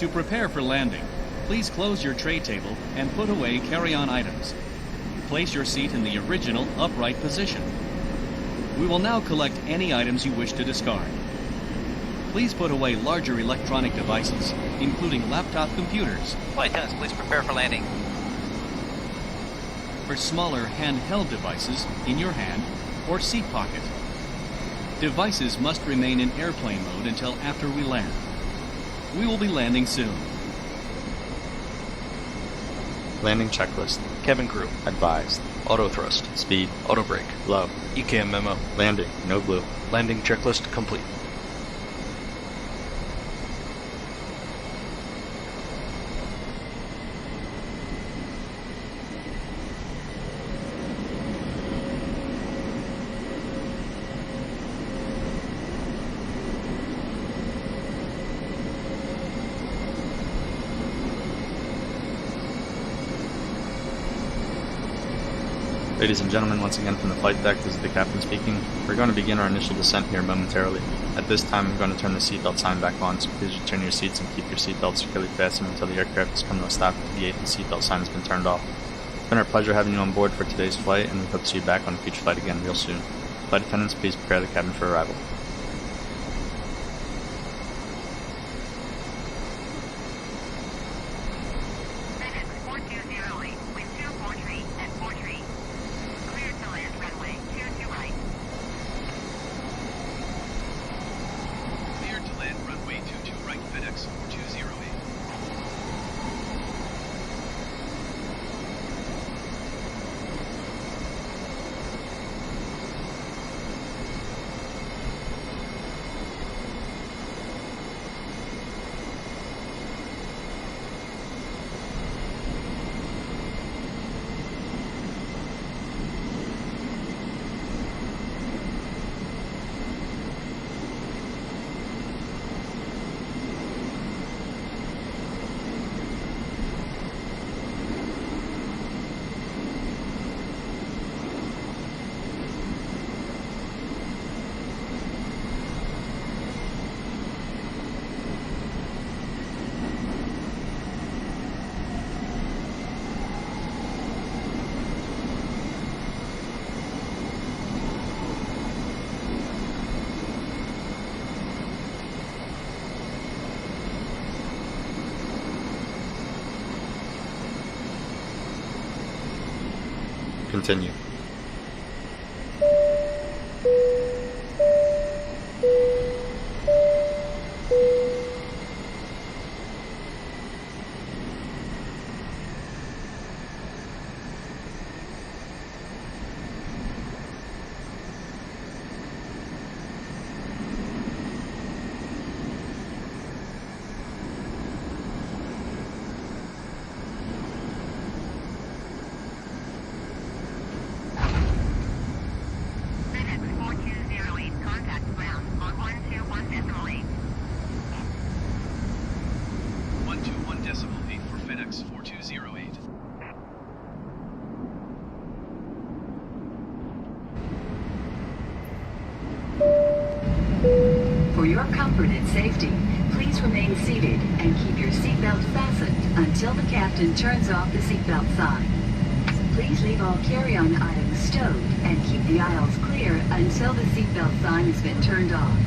To prepare for landing, please close your tray table and put away carry-on items. Place your seat in the original upright position. We will now collect any items you wish to discard. Please put away larger electronic devices, including laptop computers. Flight attendants, please prepare for landing. For smaller handheld devices in your hand or seat pocket. Devices must remain in airplane mode until after we land. We will be landing soon. Landing checklist. Cabin crew. Advised. Auto thrust. Speed. Auto brake. Low. ECAM memo. Landing. No blue. Landing checklist complete. Ladies and gentlemen, once again from the flight deck, this is the captain speaking. We're going to begin our initial descent here momentarily. At this time, I'm going to turn the seatbelt sign back on, so please return your seats and keep your seatbelts securely fastened until the aircraft has come to a stop at the gate and the seatbelt sign has been turned off. It's been our pleasure having you on board for today's flight, and we hope to see you back on a future flight again real soon. Flight attendants, please prepare the cabin for arrival. Fedex 4208. Continue. Fedex 4208. For your comfort and safety, please remain seated and keep your seatbelt fastened until the captain turns off the seatbelt sign. Please leave all carry-on items stowed and keep the aisles clear until the seatbelt sign has been turned off.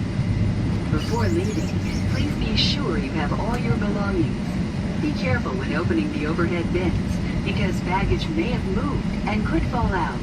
Before leaving, please be sure you have all your belongings. Be careful when opening the overhead bins, because baggage may have moved and could fall out.